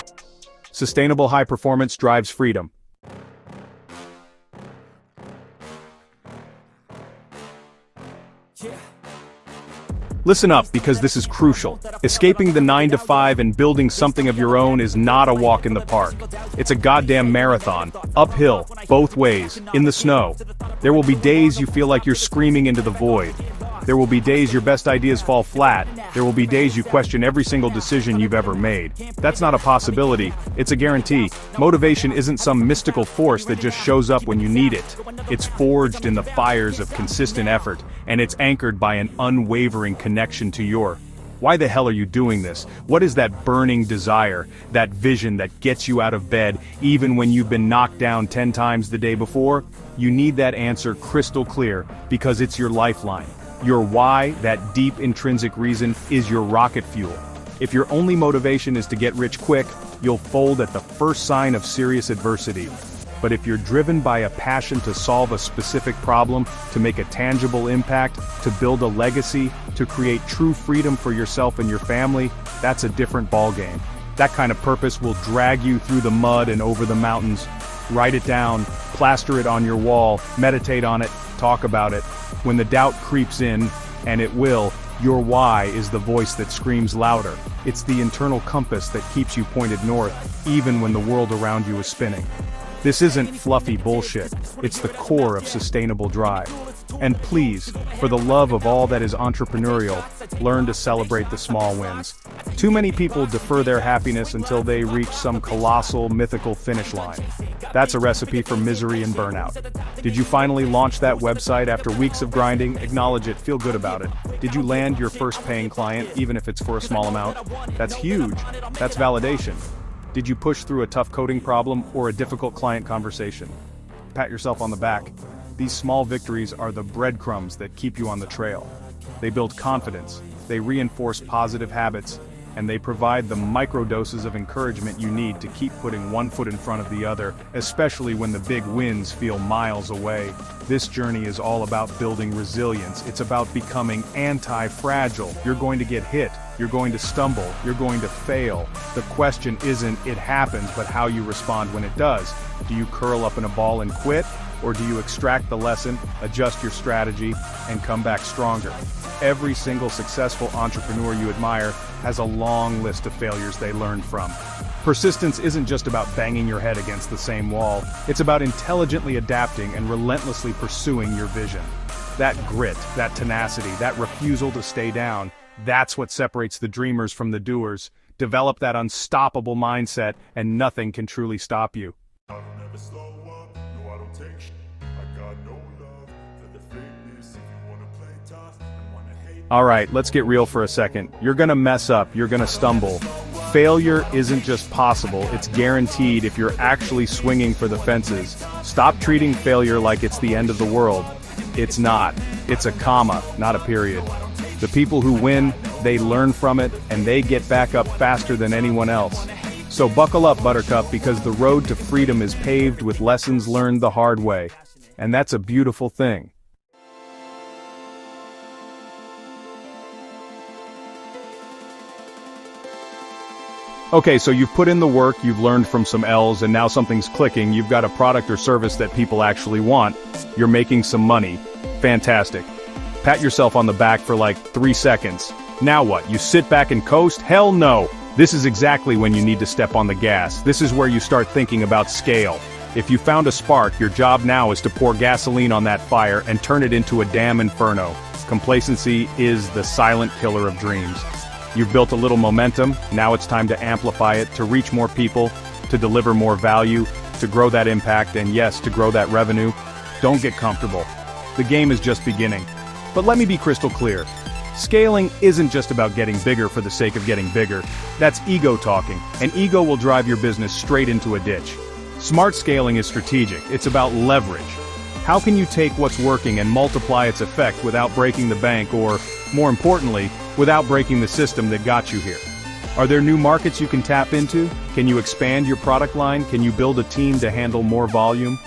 Sustainable high performance drives freedom. Listen up, because this is crucial. Escaping the 9-to-5 and building something of your own is not a walk in the park. It's a goddamn marathon, uphill, both ways, in the snow. There will be days you feel like you're screaming into the void. There will be days your best ideas fall flat. There will be days you question every single decision you've ever made. That's not a possibility, it's a guarantee. Motivation isn't some mystical force that just shows up when you need it. It's forged in the fires of consistent effort, and it's anchored by an unwavering connection to your why the hell are you doing this? What is that burning desire, that vision that gets you out of bed even when you've been knocked down 10 times the day before? You need that answer crystal clear, because it's your lifeline. Your why, that deep intrinsic reason, is your rocket fuel. If your only motivation is to get rich quick, you'll fold at the first sign of serious adversity. But if you're driven by a passion to solve a specific problem, to make a tangible impact, to build a legacy, to create true freedom for yourself and your family, that's a different ballgame. That kind of purpose will drag you through the mud and over the mountains. Write it down, plaster it on your wall, meditate on it, talk about it. When the doubt creeps in, and it will, your why is the voice that screams louder. It's the internal compass that keeps you pointed north, even when the world around you is spinning. This isn't fluffy bullshit, it's the core of sustainable drive. And please, for the love of all that is entrepreneurial, learn to celebrate the small wins. Too many people defer their happiness until they reach some colossal, mythical finish line. That's a recipe for misery and burnout. Did you finally launch that website after weeks of grinding? Acknowledge it, feel good about it. Did you land your first paying client, even if it's for a small amount? That's huge. That's validation. Did you push through a tough coding problem or a difficult client conversation? Pat yourself on the back. These small victories are the breadcrumbs that keep you on the trail. They build confidence, they reinforce positive habits, and they provide the microdoses of encouragement you need to keep putting one foot in front of the other, especially when the big wins feel miles away. This journey is all about building resilience. It's about becoming anti-fragile. You're going to get hit. You're going to stumble. You're going to fail. The question isn't it happens, but how you respond when it does. Do you curl up in a ball and quit? Or do you extract the lesson, adjust your strategy, and come back stronger? Every single successful entrepreneur you admire has a long list of failures they learned from. Persistence isn't just about banging your head against the same wall, it's about intelligently adapting and relentlessly pursuing your vision. That grit, that tenacity, that refusal to stay down, that's what separates the dreamers from the doers. Develop that unstoppable mindset, and nothing can truly stop you. Alright, let's get real for a second. You're gonna mess up, you're gonna stumble. Failure isn't just possible, it's guaranteed if you're actually swinging for the fences. Stop treating failure like it's the end of the world. It's not. It's a comma, not a period. The people who win, they learn from it, and they get back up faster than anyone else. So buckle up, Buttercup, because the road to freedom is paved with lessons learned the hard way. And that's a beautiful thing. Okay, so you've put in the work, you've learned from some L's, and now something's clicking. You've got a product or service that people actually want. You're making some money. Fantastic. Pat yourself on the back for like 3 seconds. Now what? You sit back and coast? Hell no! This is exactly when you need to step on the gas. This is where you start thinking about scale. If you found a spark, your job now is to pour gasoline on that fire and turn it into a damn inferno. Complacency is the silent killer of dreams. You've built a little momentum, now it's time to amplify it, to reach more people, to deliver more value, to grow that impact, and yes, to grow that revenue. Don't get comfortable. The game is just beginning. But let me be crystal clear. Scaling isn't just about getting bigger for the sake of getting bigger. That's ego talking, and ego will drive your business straight into a ditch. Smart scaling is strategic, it's about leverage. How can you take what's working and multiply its effect without breaking the bank or, more importantly, without breaking the system that got you here? Are there new markets you can tap into? Can you expand your product line? Can you build a team to handle more volume?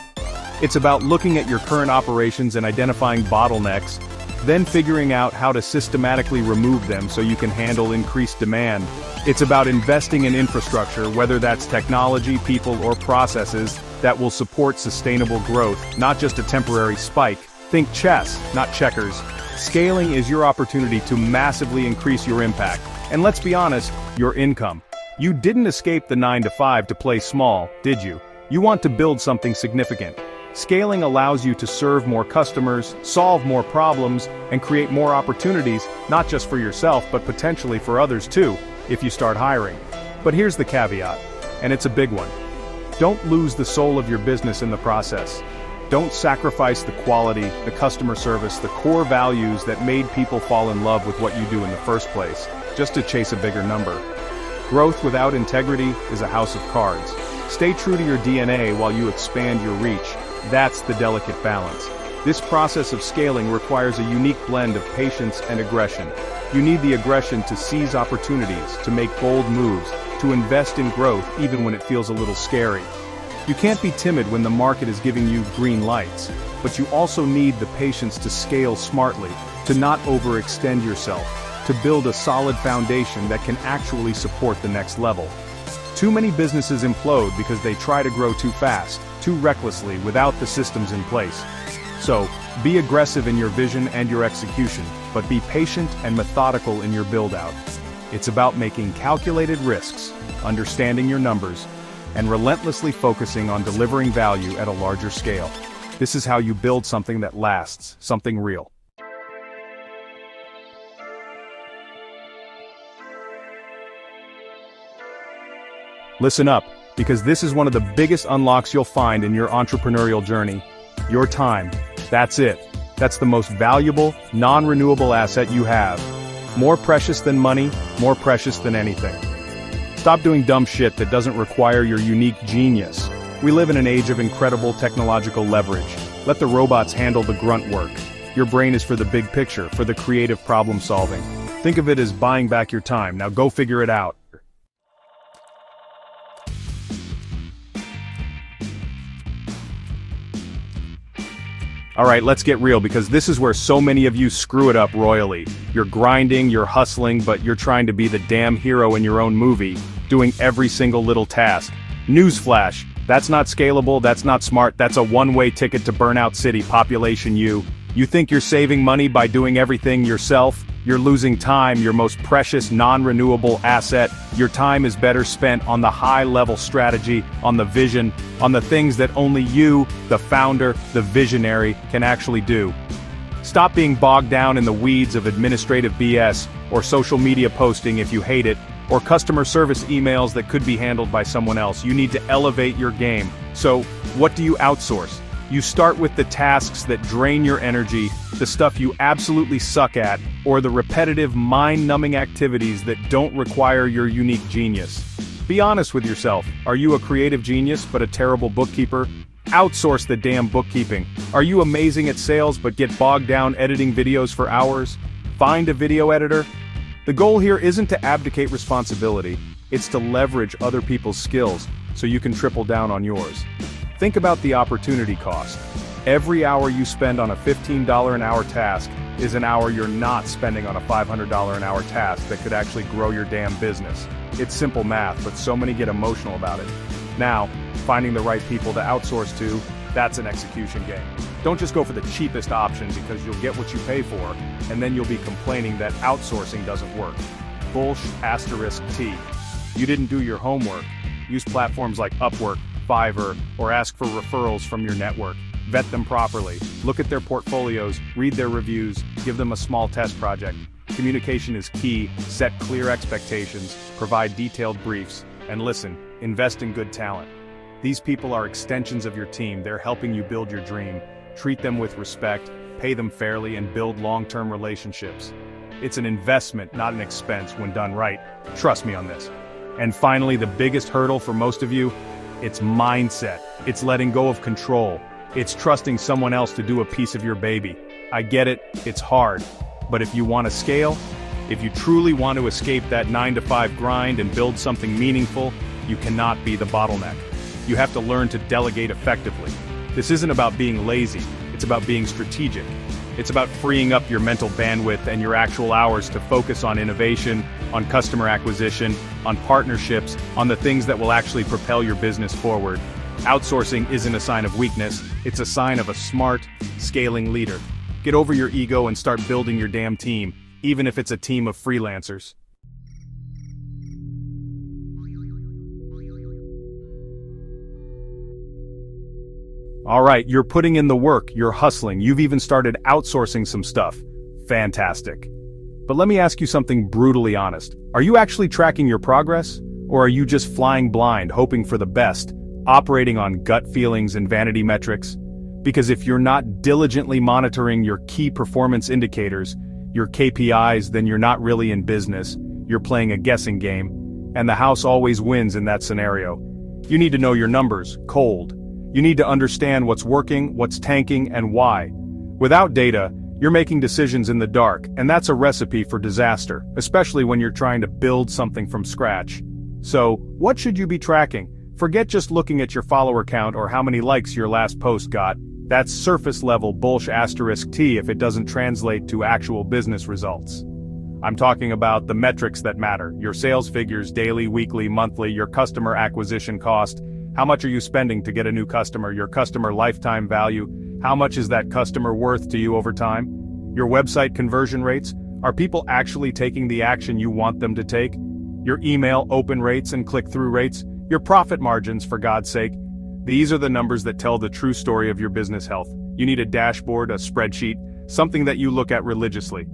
It's about looking at your current operations and identifying bottlenecks, then figuring out how to systematically remove them so you can handle increased demand. It's about investing in infrastructure, whether that's technology, people, or processes, that will support sustainable growth, not just a temporary spike. Think chess, not checkers. Scaling is your opportunity to massively increase your impact, and let's be honest, your income. You didn't escape the 9 to 5 to play small, did you? You want to build something significant. Scaling allows you to serve more customers, solve more problems, and create more opportunities, not just for yourself but potentially for others too, if you start hiring. But here's the caveat, and it's a big one. Don't lose the soul of your business in the process. Don't sacrifice the quality, the customer service, the core values that made people fall in love with what you do in the first place, just to chase a bigger number. Growth without integrity is a house of cards. Stay true to your DNA while you expand your reach. That's the delicate balance. This process of scaling requires a unique blend of patience and aggression. You need the aggression to seize opportunities, to make bold moves, to invest in growth even when it feels a little scary. You can't be timid when the market is giving you green lights, but you also need the patience to scale smartly, to not overextend yourself, to build a solid foundation that can actually support the next level. Too many businesses implode because they try to grow too fast, too recklessly, without the systems in place. So, be aggressive in your vision and your execution, but be patient and methodical in your build-out. It's about making calculated risks, understanding your numbers, and relentlessly focusing on delivering value at a larger scale. This is how you build something that lasts, something real. Listen up, because this is one of the biggest unlocks you'll find in your entrepreneurial journey. Your time. That's it. That's the most valuable, non-renewable asset you have. More precious than money, more precious than anything. Stop doing dumb shit that doesn't require your unique genius. We live in an age of incredible technological leverage. Let the robots handle the grunt work. Your brain is for the big picture, for the creative problem solving. Think of it as buying back your time. Now go figure it out. Alright, let's get real, because this is where so many of you screw it up royally. You're grinding, you're hustling, but you're trying to be the damn hero in your own movie, doing every single little task. Newsflash, that's not scalable, that's not smart, that's a one-way ticket to Burnout City, population U. You think you're saving money by doing everything yourself? You're losing time, your most precious non-renewable asset. Your time is better spent on the high-level strategy, on the vision, on the things that only you, the founder, the visionary, can actually do. Stop being bogged down in the weeds of administrative BS, or social media posting if you hate it, or customer service emails that could be handled by someone else. You need to elevate your game. So, what do you outsource? You start with the tasks that drain your energy, the stuff you absolutely suck at, or the repetitive, mind-numbing activities that don't require your unique genius. Be honest with yourself. Are you a creative genius but a terrible bookkeeper? Outsource the damn bookkeeping. Are you amazing at sales but get bogged down editing videos for hours? Find a video editor. The goal here isn't to abdicate responsibility, it's to leverage other people's skills so you can triple down on yours. Think about the opportunity cost. Every hour you spend on a $15 an hour task is an hour you're not spending on a $500 an hour task that could actually grow your damn business. It's simple math, but so many get emotional about it. Now, finding the right people to outsource to, that's an execution game. Don't just go for the cheapest option because you'll get what you pay for, and then you'll be complaining that outsourcing doesn't work. Bullsh*T. You didn't do your homework. Use platforms like Upwork, Fiverr, or ask for referrals from your network. Vet them properly. Look at their portfolios, read their reviews, give them a small test project. Communication is key. Set clear expectations, provide detailed briefs, and listen, invest in good talent. These people are extensions of your team. They're helping you build your dream. Treat them with respect, pay them fairly, and build long-term relationships. It's an investment, not an expense, when done right. Trust me on this. And finally, the biggest hurdle for most of you, it's mindset. It's letting go of control. It's trusting someone else to do a piece of your baby. I get it, it's hard. But if you want to scale, if you truly want to escape that 9-to-5 grind and build something meaningful, you cannot be the bottleneck. You have to learn to delegate effectively. This isn't about being lazy, it's about being strategic. It's about freeing up your mental bandwidth and your actual hours to focus on innovation, on customer acquisition, on partnerships, on the things that will actually propel your business forward. Outsourcing isn't a sign of weakness, it's a sign of a smart, scaling leader. Get over your ego and start building your damn team, even if it's a team of freelancers. All right, you're putting in the work, you're hustling, you've even started outsourcing some stuff. Fantastic. But let me ask you something brutally honest. Are you actually tracking your progress? Or are you just flying blind, hoping for the best, operating on gut feelings and vanity metrics? Because if you're not diligently monitoring your key performance indicators, your KPIs, then you're not really in business, you're playing a guessing game, and the house always wins in that scenario. You need to know your numbers, cold. You need to understand what's working, what's tanking, and why. Without data, you're making decisions in the dark, and that's a recipe for disaster, especially when you're trying to build something from scratch. So, what should you be tracking? Forget just looking at your follower count or how many likes your last post got. That's surface-level *T if it doesn't translate to actual business results. I'm talking about the metrics that matter, your sales figures daily, weekly, monthly, your customer acquisition cost, how much are you spending to get a new customer, your customer lifetime value, how much is that customer worth to you over time, your website conversion rates, are people actually taking the action you want them to take, your email open rates and click-through rates, your profit margins, for God's sake. These are the numbers that tell the true story of your business health. You need a dashboard, a spreadsheet, something that you look at religiously.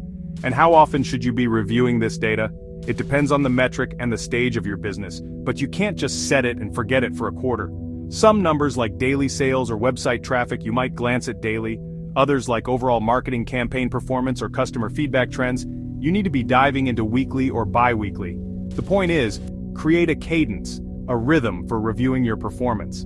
And how often should you be reviewing this data? It depends on the metric and the stage of your business, but you can't just set it and forget it for a quarter. Some numbers like daily sales or website traffic you might glance at daily, others like overall marketing campaign performance or customer feedback trends, you need to be diving into weekly or bi-weekly. The point is, create a cadence, a rhythm for reviewing your performance.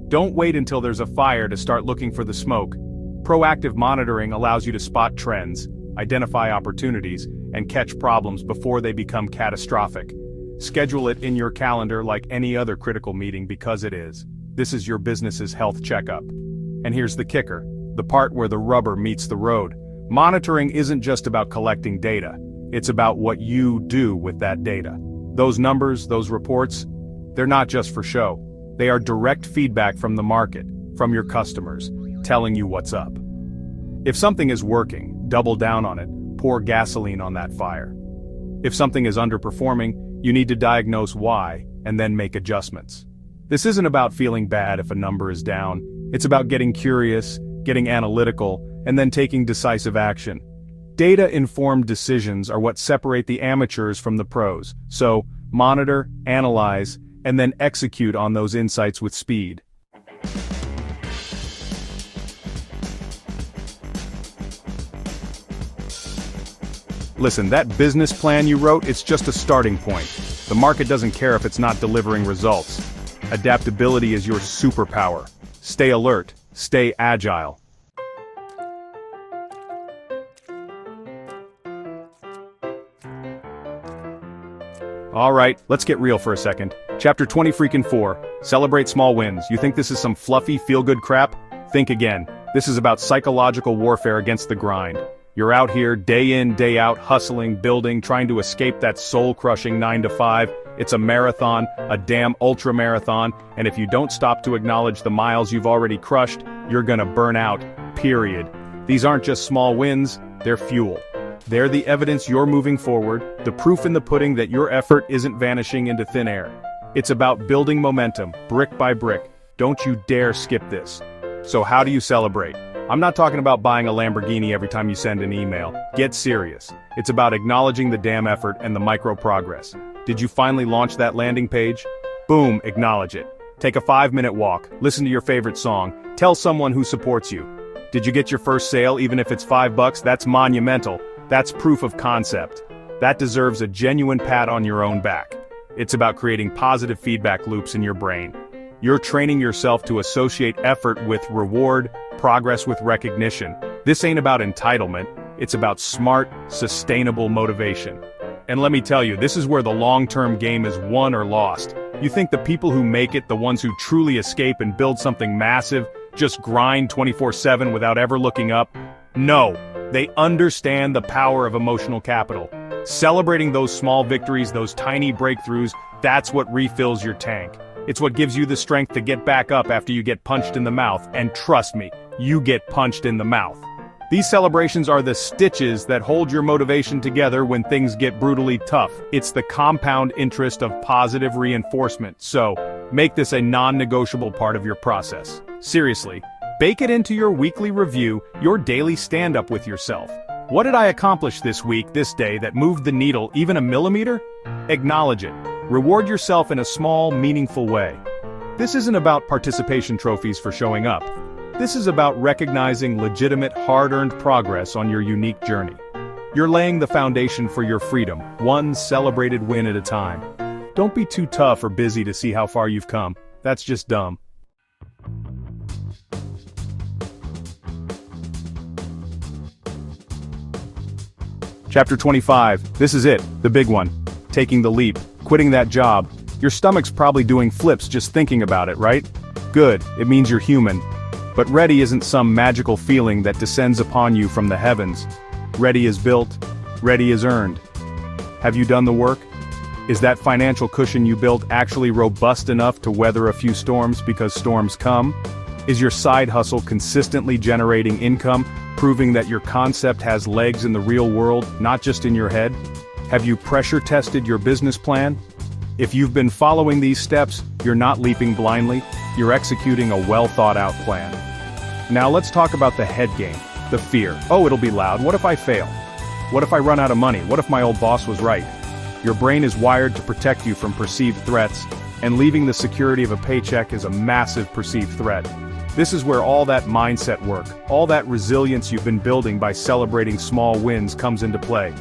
Don't wait until there's a fire to start looking for the smoke. Proactive monitoring allows you to spot trends, identify opportunities, and catch problems before they become catastrophic. Schedule it in your calendar like any other critical meeting because it is. This is your business's health checkup. And here's the kicker, the part where the rubber meets the road. Monitoring isn't just about collecting data. It's about what you do with that data. Those numbers, those reports, they're not just for show. They are direct feedback from the market, from your customers, telling you what's up. If something is working, double down on it, pour gasoline on that fire. If something is underperforming, you need to diagnose why, and then make adjustments. This isn't about feeling bad if a number is down, it's about getting curious, getting analytical, and then taking decisive action. Data-informed decisions are what separate the amateurs from the pros, so monitor, analyze, and then execute on those insights with speed. Listen, that business plan you wrote, it's just a starting point. The market doesn't care if it's not delivering results. Adaptability is your superpower. Stay alert, stay agile. All right, let's get real for a second. Chapter 4, celebrate small wins. You think this is some fluffy, feel-good crap? Think again. This is about psychological warfare against the grind. You're out here, day in, day out, hustling, building, trying to escape that soul-crushing 9 to 5. It's a marathon, a damn ultra-marathon, and if you don't stop to acknowledge the miles you've already crushed, you're gonna burn out, period. These aren't just small wins, they're fuel. They're the evidence you're moving forward, the proof in the pudding that your effort isn't vanishing into thin air. It's about building momentum, brick by brick. Don't you dare skip this. So how do you celebrate? I'm not talking about buying a Lamborghini every time you send an email. Get serious. It's about acknowledging the damn effort and the micro progress. Did you finally launch that landing page? Boom, acknowledge it. Take a 5-minute walk, listen to your favorite song, tell someone who supports you. Did you get your first sale even if it's $5? That's monumental. That's proof of concept. That deserves a genuine pat on your own back. It's about creating positive feedback loops in your brain. You're training yourself to associate effort with reward, progress with recognition. This ain't about entitlement, it's about smart, sustainable motivation. And let me tell you, this is where the long-term game is won or lost. You think the people who make it, the ones who truly escape and build something massive, just grind 24/7 without ever looking up? No, they understand the power of emotional capital. Celebrating those small victories, those tiny breakthroughs, that's what refills your tank. It's what gives you the strength to get back up after you get punched in the mouth, and trust me, you get punched in the mouth. These celebrations are the stitches that hold your motivation together when things get brutally tough. It's the compound interest of positive reinforcement, so make this a non-negotiable part of your process. Seriously, Bake it into your weekly review, your daily stand-up with yourself. What did I accomplish this week, this day, that moved the needle even a millimeter? Acknowledge it. Reward yourself in a small, meaningful way. This isn't about participation trophies for showing up. This is about recognizing legitimate, hard-earned progress on your unique journey. You're laying the foundation for your freedom, one celebrated win at a time. Don't be too tough or busy to see how far you've come. That's just dumb. Chapter 25, this is it, the big one. Taking the leap, quitting that job. Your stomach's probably doing flips just thinking about it, right? Good, it means you're human. But ready isn't some magical feeling that descends upon you from the heavens. Ready is built, ready is earned. Have you done the work? Is that financial cushion you built actually robust enough to weather a few storms because storms come? Is your side hustle consistently generating income, proving that your concept has legs in the real world, not just in your head? Have you pressure tested your business plan? If you've been following these steps, you're not leaping blindly, you're executing a well-thought-out plan. Now let's talk about the head game, the fear. Oh, it'll be loud. What if I fail? What if I run out of money? What if my old boss was right? Your brain is wired to protect you from perceived threats, and leaving the security of a paycheck is a massive perceived threat. This is where all that mindset work, all that resilience you've been building by celebrating small wins comes into play.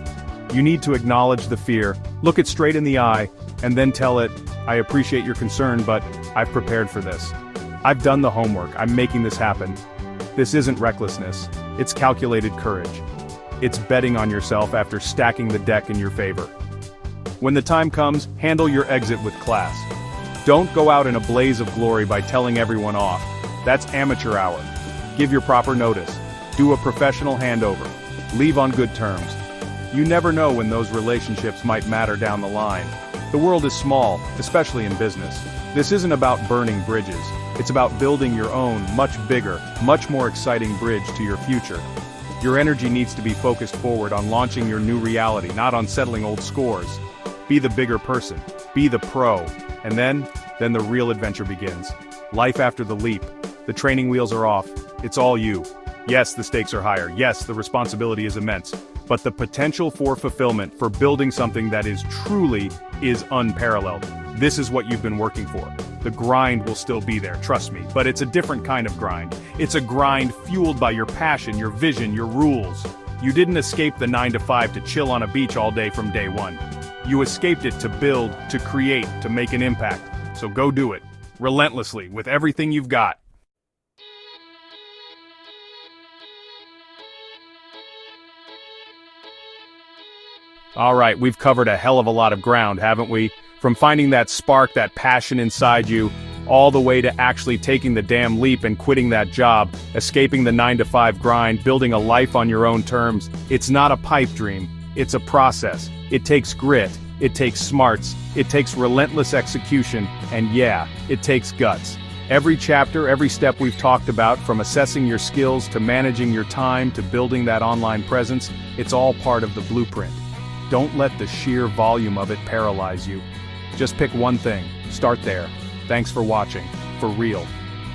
You need to acknowledge the fear, look it straight in the eye, and then tell it, I appreciate your concern, but I've prepared for this. I've done the homework, I'm making this happen. This isn't recklessness, it's calculated courage. It's betting on yourself after stacking the deck in your favor. When the time comes, handle your exit with class. Don't go out in a blaze of glory by telling everyone off. That's amateur hour. Give your proper notice. Do a professional handover. Leave on good terms. You never know when those relationships might matter down the line. The world is small, especially in business. This isn't about burning bridges. It's about building your own, much bigger, much more exciting bridge to your future. Your energy needs to be focused forward on launching your new reality, not on settling old scores. Be the bigger person. Be the pro. And then the real adventure begins. Life after the leap. The training wheels are off. It's all you. Yes, the stakes are higher. Yes, the responsibility is immense. But the potential for fulfillment, for building something that is unparalleled. This is what you've been working for. The grind will still be there, trust me, but it's a different kind of grind. It's a grind fueled by your passion, your vision, your rules. You didn't escape the 9-to-5 to chill on a beach all day from day one. You escaped it to build, to create, to make an impact. So go do it. Relentlessly, with everything you've got. Alright, we've covered a hell of a lot of ground, haven't we? From finding that spark, that passion inside you, all the way to actually taking the damn leap and quitting that job, escaping the 9-to-5 grind, building a life on your own terms. It's not a pipe dream, it's a process. It takes grit, it takes smarts, it takes relentless execution, and yeah, it takes guts. Every chapter, every step we've talked about, from assessing your skills to managing your time to building that online presence, it's all part of the blueprint. Don't let the sheer volume of it paralyze you. Just pick one thing, start there. Thanks for watching, for real.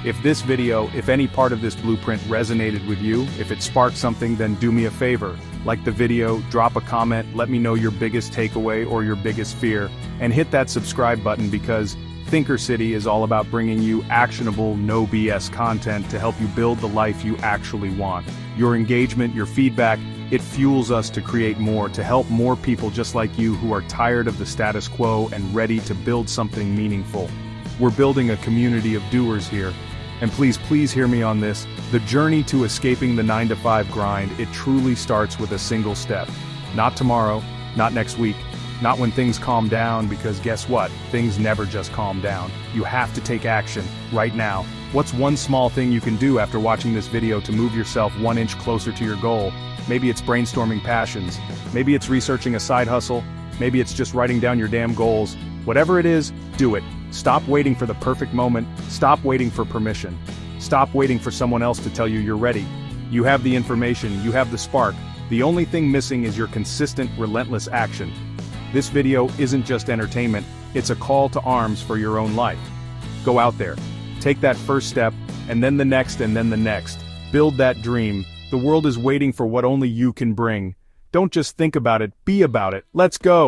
If this video, if any part of this blueprint resonated with you, if it sparked something, then do me a favor. Like the video, drop a comment, let me know your biggest takeaway or your biggest fear, and hit that subscribe button because ThinkerSity is all about bringing you actionable, no BS content to help you build the life you actually want. Your engagement, your feedback, it fuels us to create more, to help more people just like you who are tired of the status quo and ready to build something meaningful. We're building a community of doers here. And please hear me on this. The journey to escaping the 9-to-5 grind, it truly starts with a single step. Not tomorrow, not next week, not when things calm down, because guess what? Things never just calm down. You have to take action, right now. What's one small thing you can do after watching this video to move yourself 1 inch closer to your goal? Maybe it's brainstorming passions. Maybe it's researching a side hustle. Maybe it's just writing down your damn goals. Whatever it is, do it. Stop waiting for the perfect moment. Stop waiting for permission. Stop waiting for someone else to tell you you're ready. You have the information, you have the spark. The only thing missing is your consistent, relentless action. This video isn't just entertainment, it's a call to arms for your own life. Go out there, take that first step, and then the next and then the next. Build that dream. The world is waiting for what only you can bring. Don't just think about it, be about it. Let's go!